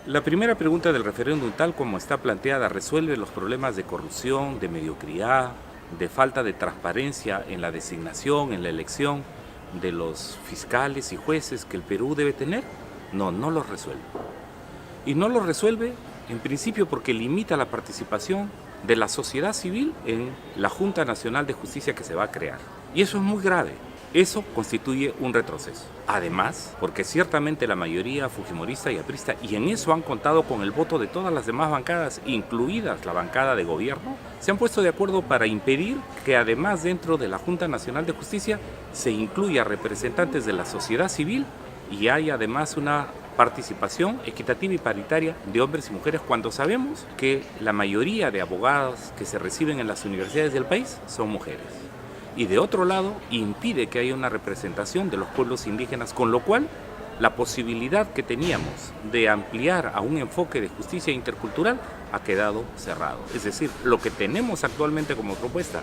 La primera pregunta del referéndum, tal como está planteada, resuelve los problemas de corrupción, de mediocridad, de falta de transparencia en la designación, en la elección de los fiscales y jueces que el Perú debe tener. No, no los resuelve. Y no los resuelve, en principio, porque limita la participación de la sociedad civil en la Junta Nacional de Justicia que se va a crear. Y eso es muy grave. Eso constituye un retroceso. Además, porque ciertamente la mayoría fujimorista y aprista, y en eso han contado con el voto de todas las demás bancadas, incluidas la bancada de gobierno, se han puesto de acuerdo para impedir que además dentro de la Junta Nacional de Justicia se incluya representantes de la sociedad civil y haya además una participación equitativa y paritaria de hombres y mujeres, cuando sabemos que la mayoría de abogados que se reciben en las universidades del país son mujeres. Y de otro lado, impide que haya una representación de los pueblos indígenas, con lo cual la posibilidad que teníamos de ampliar a un enfoque de justicia intercultural ha quedado cerrado. Es decir, lo que tenemos actualmente como propuesta,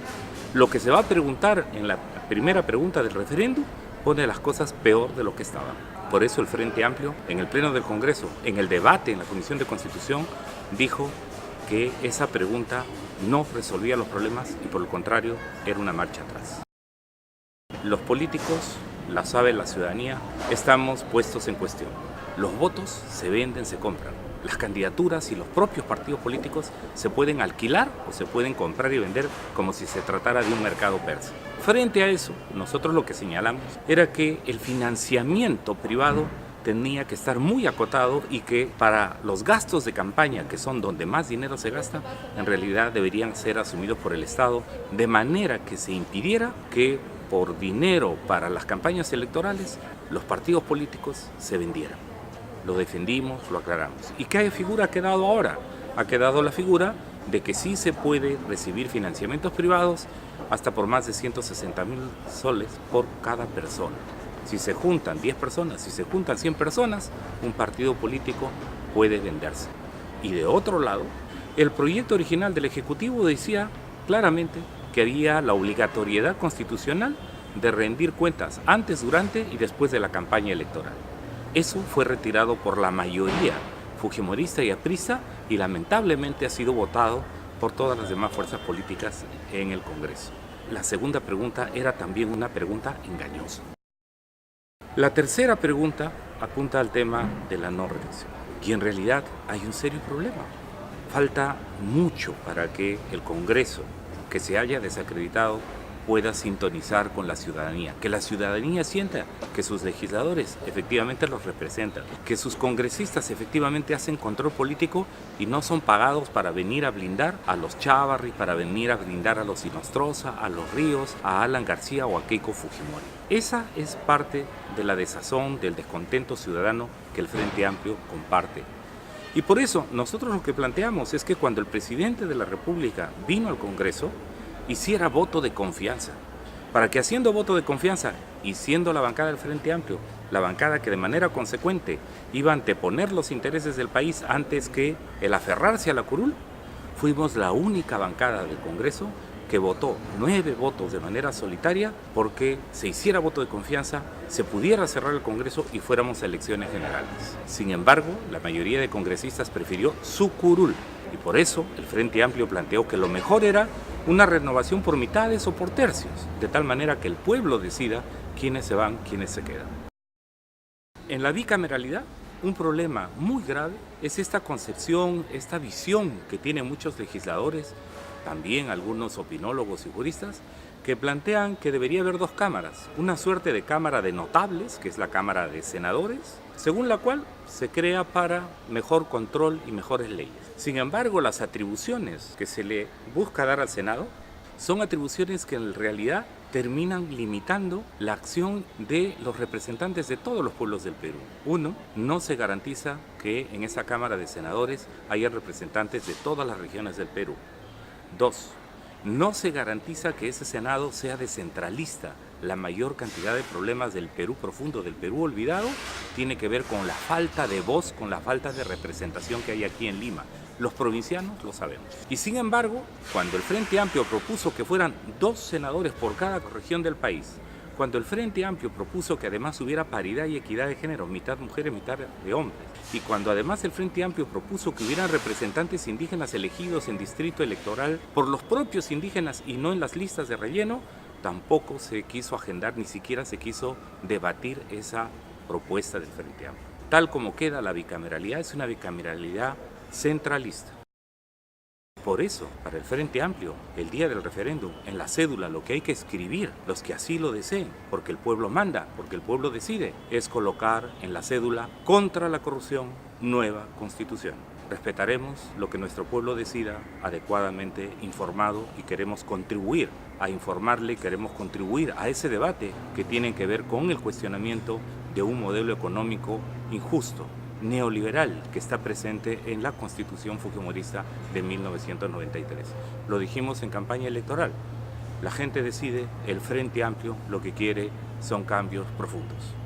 lo que se va a preguntar en la primera pregunta del referéndum, pone las cosas peor de lo que estaban. Por eso el Frente Amplio, en el Pleno del Congreso, en el debate en la Comisión de Constitución, dijo que esa pregunta no resolvía los problemas y por el contrario era una marcha atrás. Los políticos, la sabe la ciudadanía, estamos puestos en cuestión. Los votos se venden, se compran. Las candidaturas y los propios partidos políticos se pueden alquilar o se pueden comprar y vender como si se tratara de un mercado persa. Frente a eso, nosotros lo que señalamos era que el financiamiento privado tenía que estar muy acotado y que para los gastos de campaña, que son donde más dinero se gasta, en realidad deberían ser asumidos por el Estado, de manera que se impidiera que por dinero para las campañas electorales los partidos políticos se vendieran. Lo defendimos, lo aclaramos. ¿Y qué figura ha quedado ahora? Ha quedado la figura de que sí se puede recibir financiamientos privados hasta por más de 160.000 soles por cada persona. Si se juntan 10 personas, si se juntan 100 personas, un partido político puede venderse. Y de otro lado, el proyecto original del Ejecutivo decía claramente que había la obligatoriedad constitucional de rendir cuentas antes, durante y después de la campaña electoral. Eso fue retirado por la mayoría fujimorista y aprista y lamentablemente ha sido votado por todas las demás fuerzas políticas en el Congreso. La segunda pregunta era también una pregunta engañosa. La tercera pregunta apunta al tema de la no reelección. Y en realidad hay un serio problema. Falta mucho para que el Congreso, que se haya desacreditado, pueda sintonizar con la ciudadanía. Que la ciudadanía sienta que sus legisladores efectivamente los representan. Que sus congresistas efectivamente hacen control político y no son pagados para venir a blindar a los Chávarri, para venir a blindar a los Inostroza, a los Ríos, a Alan García o a Keiko Fujimori. Esa es parte de la desazón, del descontento ciudadano que el Frente Amplio comparte. Y por eso nosotros lo que planteamos es que cuando el presidente de la República vino al Congreso, hiciera voto de confianza, para que haciendo voto de confianza y siendo la bancada del Frente Amplio, la bancada que de manera consecuente iba a anteponer los intereses del país antes que el aferrarse a la curul, fuimos la única bancada del Congreso que votó 9 votos de manera solitaria porque se hiciera voto de confianza, se pudiera cerrar el Congreso y fuéramos a elecciones generales. Sin embargo, la mayoría de congresistas prefirió su curul y por eso el Frente Amplio planteó que lo mejor era una renovación por mitades o por tercios, de tal manera que el pueblo decida quiénes se van, quiénes se quedan. En la bicameralidad, un problema muy grave es esta concepción, esta visión que tienen muchos legisladores, también algunos opinólogos y juristas, que plantean que debería haber 2 cámaras, una suerte de cámara de notables, que es la Cámara de Senadores, según la cual se crea para mejor control y mejores leyes. Sin embargo, las atribuciones que se le busca dar al Senado son atribuciones que en realidad terminan limitando la acción de los representantes de todos los pueblos del Perú. Uno, no se garantiza que en esa Cámara de Senadores haya representantes de todas las regiones del Perú. 2, no se garantiza que ese Senado sea descentralista. La mayor cantidad de problemas del Perú profundo, del Perú olvidado, tiene que ver con la falta de voz, con la falta de representación que hay aquí en Lima. Los provincianos lo sabemos. Y sin embargo, cuando el Frente Amplio propuso que fueran 2 senadores por cada región del país, Cuando el Frente Amplio propuso que además hubiera paridad y equidad de género, mitad mujeres, mitad de hombres, y cuando además el Frente Amplio propuso que hubieran representantes indígenas elegidos en distrito electoral por los propios indígenas y no en las listas de relleno, tampoco se quiso agendar, ni siquiera se quiso debatir esa propuesta del Frente Amplio. Tal como queda, la bicameralidad es una bicameralidad centralista. Por eso, para el Frente Amplio, el día del referéndum, en la cédula lo que hay que escribir, los que así lo deseen, porque el pueblo manda, porque el pueblo decide, es colocar en la cédula contra la corrupción, nueva constitución. Respetaremos lo que nuestro pueblo decida, adecuadamente informado, y queremos contribuir a informarle, queremos contribuir a ese debate que tiene que ver con el cuestionamiento de un modelo económico injusto, neoliberal, que está presente en la Constitución fujimorista de 1993. Lo dijimos en campaña electoral. La gente decide, el Frente Amplio lo que quiere son cambios profundos.